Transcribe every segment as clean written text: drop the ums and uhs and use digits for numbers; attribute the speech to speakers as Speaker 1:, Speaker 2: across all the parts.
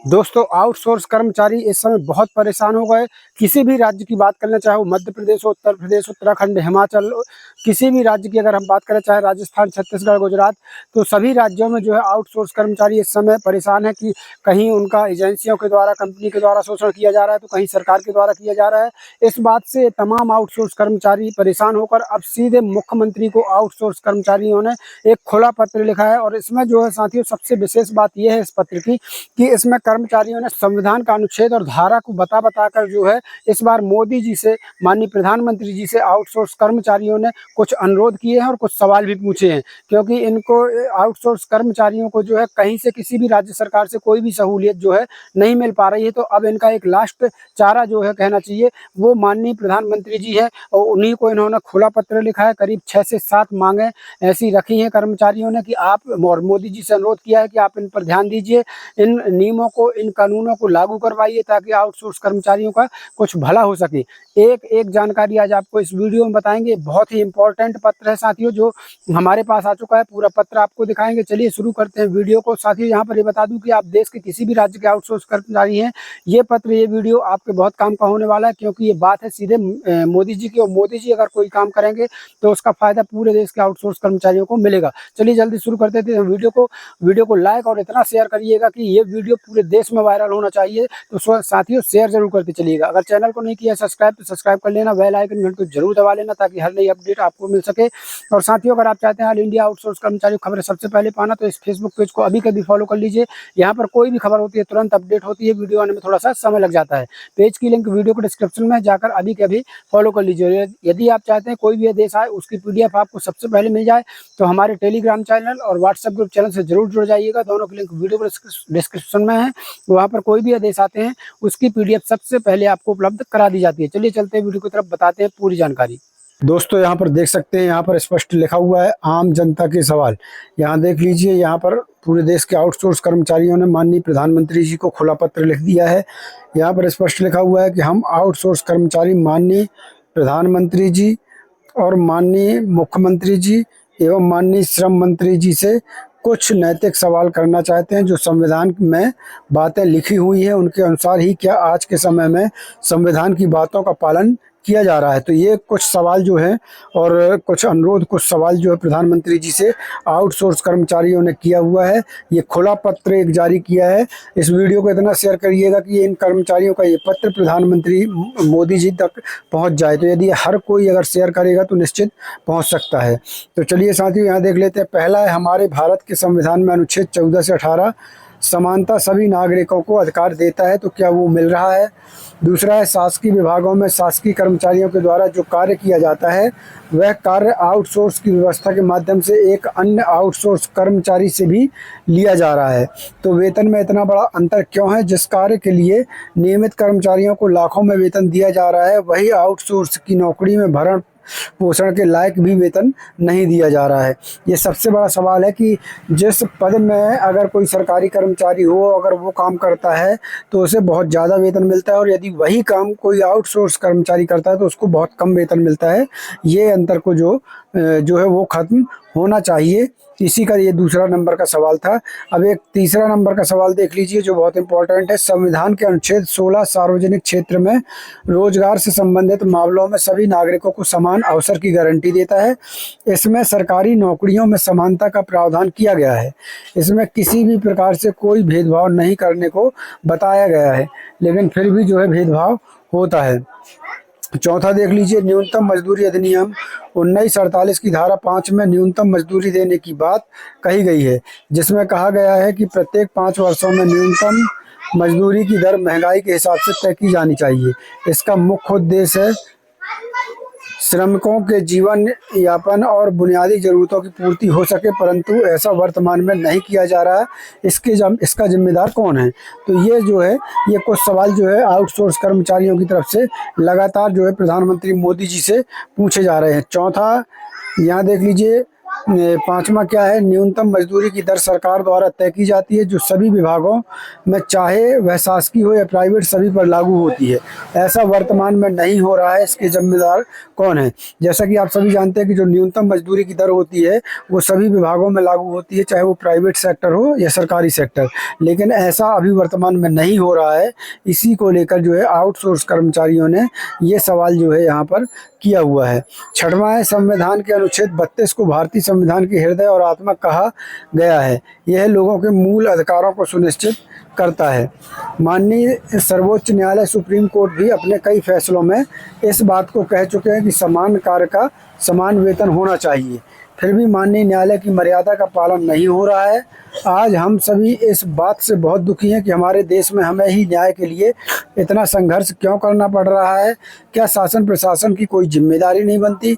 Speaker 1: दोस्तों, आउटसोर्स कर्मचारी इस समय बहुत परेशान हो गए। किसी भी राज्य की बात कर लें, चाहे वो मध्य प्रदेश हो, उत्तर प्रदेश, उत्तराखंड, हिमाचल, किसी भी राज्य की अगर हम बात करें, चाहे राजस्थान, छत्तीसगढ़, गुजरात, तो सभी राज्यों में जो है आउटसोर्स कर्मचारी इस समय परेशान है कि कहीं उनका एजेंसियों के द्वारा, कंपनी के द्वारा शोषण किया जा रहा है, तो कहीं सरकार के द्वारा किया जा रहा है। इस बात से तमाम आउटसोर्स कर्मचारी परेशान होकर अब सीधे मुख्यमंत्री को आउटसोर्स कर्मचारियों ने एक खुला पत्र लिखा है। और इसमें जो है साथियों, सबसे विशेष बात यह है इस पत्र की कि इसमें कर्मचारियों ने संविधान का अनुच्छेद और धारा को बताकर जो है इस बार मोदी जी से, माननीय प्रधानमंत्री जी से आउटसोर्स कर्मचारियों ने कुछ अनुरोध किए हैं और कुछ सवाल भी पूछे हैं। क्योंकि इनको आउटसोर्स कर्मचारियों को जो है कहीं से, किसी भी राज्य सरकार से कोई भी सहूलियत जो है नहीं मिल पा रही है। तो अब इनका एक लास्ट चारा जो है कहना चाहिए वो माननीय प्रधानमंत्री जी है, और उन्हीं को इन्होंने खुला पत्र लिखा है। करीब 6 से 7 मांगे ऐसी रखी हैं कर्मचारियों ने कि आप, और मोदी जी से अनुरोध किया है कि आप इन पर ध्यान दीजिए, इन नियमों को, इन कानूनों को लागू करवाइए ताकि आउटसोर्स कर्मचारियों का कुछ भला हो सके। एक जानकारी आज आपको इस वीडियो में बताएंगे। बहुत ही इंपॉर्टेंट पत्र है साथियों, जो हमारे पास आ चुका है। पूरा पत्र आपको दिखाएंगे। चलिए शुरू करते हैं वीडियो को। साथियों, यहाँ पर ये बता दूं कि आप देश के किसी भी राज्य के आउटसोर्स कर्मचारी हैं, ये पत्र, ये वीडियो आपके बहुत काम का होने वाला है। क्योंकि ये बात है सीधे मोदी जी की, और मोदी जी अगर कोई काम करेंगे तो उसका फायदा पूरे देश के आउटसोर्स कर्मचारियों को मिलेगा। चलिए जल्दी शुरू करते थे वीडियो को लाइक और इतना शेयर करिएगा कि ये वीडियो पूरे देश में वायरल होना चाहिए। तो साथियों, शेयर जरूर करते चलिएगा। अगर चैनल को नहीं किया सब्सक्राइब, तो सब्सक्राइब कर लेना, बेल आइकन घंटे को जरूर दबा लेना ताकि हर नई अपडेट आपको मिल सके। और साथियों, अगर आप चाहते हैं ऑल इंडिया आउटसोर्स कर्मचारी खबरें सबसे पहले पाना, तो इस फेसबुक पेज को अभी कभी फॉलो कर लीजिए। यहाँ पर कोई भी खबर होती है तुरंत अपडेट होती है। वीडियो आने में थोड़ा सा समय लग जाता है। पेज की लिंक वीडियो को डिस्क्रिप्शन में जाकर अभी के अभी फॉलो कर लीजिए। यदि आप चाहते हैं कोई भी आदेश आए उसकी PDF आपको सबसे पहले मिल जाए, तो हमारे टेलीग्राम चैनल और व्हाट्सएप ग्रुप चैनल से जरूर जुड़ जाइएगा। दोनों की लिंक वीडियो को डिस्क्रिप्शन में है। वहाँ पर कोई भी आदेश आते हैं उसकी PDF सबसे पहले आपको उपलब्ध करा दी जाती है। चलिए चलते हैं वीडियो की तरफ, बताते हैं पूरी जानकारी। दोस्तों, यहाँ पर देख सकते हैं, यहाँ पर स्पष्ट लिखा हुआ है आम जनता के सवाल। यहाँ देख लीजिए, यहाँ पर पूरे देश के आउटसोर्स कर्मचारियों ने माननीय प्रधानमंत्री जी को खुला पत्र लिख दिया है। यहाँ पर स्पष्ट लिखा हुआ है कि हम आउटसोर्स कर्मचारी माननीय प्रधानमंत्री जी और माननीय मुख्यमंत्री जी एवं माननीय श्रम मंत्री जी से कुछ नैतिक सवाल करना चाहते हैं। जो संविधान में बातें लिखी हुई हैं उनके अनुसार ही क्या आज के समय में संविधान की बातों का पालन किया जा रहा है। तो ये कुछ सवाल जो है, और कुछ अनुरोध, कुछ सवाल जो है प्रधानमंत्री जी से आउटसोर्स कर्मचारियों ने किया हुआ है। ये खुला पत्र एक जारी किया है। इस वीडियो को इतना शेयर करिएगा कि इन कर्मचारियों का ये पत्र प्रधानमंत्री मोदी जी तक पहुंच जाए। तो यदि हर कोई अगर शेयर करेगा तो निश्चित पहुंच सकता है। तो चलिए साथियों, यहाँ देख लेते हैं। पहला है, हमारे भारत के संविधान में अनुच्छेद 14 से 18 समानता सभी नागरिकों को अधिकार देता है, तो क्या वो मिल रहा है। दूसरा है, शासकीय विभागों में शासकीय कर्मचारियों के द्वारा जो कार्य किया जाता है वह कार्य आउटसोर्स की व्यवस्था के माध्यम से एक अन्य आउटसोर्स कर्मचारी से भी लिया जा रहा है। तो वेतन में इतना बड़ा अंतर क्यों है। जिस कार्य के लिए नियमित कर्मचारियों को लाखों में वेतन दिया जा रहा है, वही आउटसोर्स की नौकरी में भरण पोषण के लायक भी वेतन नहीं दिया जा रहा है। ये सबसे बड़ा सवाल है कि जिस पद में अगर कोई सरकारी कर्मचारी हो, अगर वो काम करता है तो उसे बहुत ज़्यादा वेतन मिलता है, और यदि वही काम कोई आउटसोर्स कर्मचारी करता है तो उसको बहुत कम वेतन मिलता है। ये अंतर को जो है वो ख़त्म होना चाहिए। इसी का ये दूसरा नंबर का सवाल था। अब एक तीसरा नंबर का सवाल देख लीजिए जो बहुत इंपॉर्टेंट है। संविधान के अनुच्छेद 16 सार्वजनिक क्षेत्र में रोजगार से संबंधित मामलों में सभी नागरिकों को समान अवसर की गारंटी देता है। इसमें सरकारी नौकरियों में समानता का प्रावधान किया गया है। इसमें किसी भी प्रकार से कोई भेदभाव नहीं करने को बताया गया है, लेकिन फिर भी जो है भेदभाव होता है। चौथा देख लीजिए, न्यूनतम मजदूरी अधिनियम 1948 की धारा 5 में न्यूनतम मजदूरी देने की बात कही गई है, जिसमें कहा गया है कि प्रत्येक 5 वर्षों में न्यूनतम मजदूरी की दर महंगाई के हिसाब से तय की जानी चाहिए। इसका मुख्य उद्देश्य है श्रमिकों के जीवन यापन और बुनियादी ज़रूरतों की पूर्ति हो सके, परंतु ऐसा वर्तमान में नहीं किया जा रहा है। इसका जिम्मेदार कौन है। तो ये जो है, ये कुछ सवाल जो है आउटसोर्स कर्मचारियों की तरफ से लगातार जो है प्रधानमंत्री मोदी जी से पूछे जा रहे हैं। चौथा, यहाँ देख लीजिए, पाँचवा क्या है, न्यूनतम मजदूरी की दर सरकार द्वारा तय की जाती है, जो सभी विभागों में चाहे वह शासकीय हो या प्राइवेट सभी पर लागू होती है। ऐसा वर्तमान में नहीं हो रहा है, इसके जिम्मेदार कौन है? जैसा कि आप सभी जानते हैं कि जो न्यूनतम मजदूरी की दर होती है वो सभी विभागों में लागू होती है, चाहे वो प्राइवेट सेक्टर हो या सरकारी सेक्टर, लेकिन ऐसा अभी वर्तमान में नहीं हो रहा है। इसी को लेकर जो है आउटसोर्स कर्मचारियों ने ये सवाल जो है यहाँ पर किया हुआ है। छठवां है, संविधान के अनुच्छेद 32 को भारतीय संविधान की हृदय और आत्मा कहा गया है। यह लोगों के मूल अधिकारों को सुनिश्चित करता है। माननीय सर्वोच्च न्यायालय सुप्रीम कोर्ट भी अपने कई फैसलों में इस बात को कह चुके हैं कि समान कार्य का समान वेतन होना चाहिए, फिर भी माननीय न्यायालय की मर्यादा का पालन नहीं हो रहा है। आज हम सभी इस बात से बहुत दुखी हैं कि हमारे देश में हमें ही न्याय के लिए इतना संघर्ष क्यों करना पड़ रहा है। क्या शासन प्रशासन की कोई जिम्मेदारी नहीं बनती?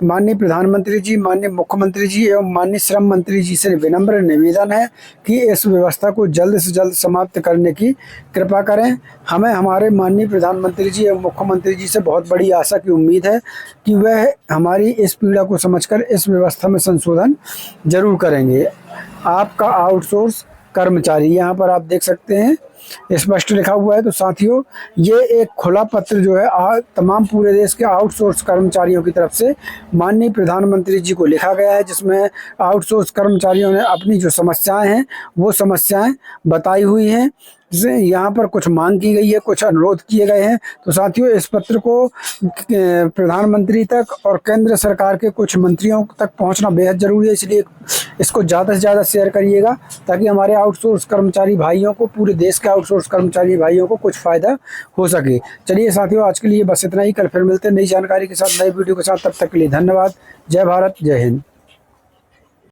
Speaker 1: माननीय प्रधानमंत्री जी, माननीय मुख्यमंत्री जी एवं माननीय श्रम मंत्री जी से विनम्र निवेदन है कि इस व्यवस्था को जल्द से जल्द समाप्त करने की कृपा करें। हमें हमारे माननीय प्रधानमंत्री जी एवं मुख्यमंत्री जी से बहुत बड़ी आशा की उम्मीद है कि वह हमारी इस पीड़ा को समझकर इस व्यवस्था में संशोधन जरूर करेंगे। आपका आउटसोर्स कर्मचारी, यहाँ पर आप देख सकते हैं स्पष्ट लिखा हुआ है। तो साथियों, ये एक खुला पत्र जो है तमाम पूरे देश के आउटसोर्स कर्मचारियों की तरफ से माननीय प्रधानमंत्री जी को लिखा गया है, जिसमें आउटसोर्स कर्मचारियों ने अपनी जो समस्याएं हैं वो समस्याएं बताई हुई हैं। यहाँ पर कुछ मांग की गई है, कुछ अनुरोध किए गए हैं। तो साथियों, इस पत्र को प्रधानमंत्री तक और केंद्र सरकार के कुछ मंत्रियों तक पहुँचना बेहद ज़रूरी है, इसलिए इसको ज़्यादा से ज़्यादा शेयर करिएगा ताकि हमारे आउटसोर्स कर्मचारी भाइयों को, पूरे देश के आउटसोर्स कर्मचारी भाइयों को कुछ फ़ायदा हो सके। चलिए साथियों, आज के लिए बस इतना ही। कल फिर मिलते हैं नई जानकारी के साथ, नई वीडियो के साथ। तब तक के लिए धन्यवाद। जय भारत, जय हिंद।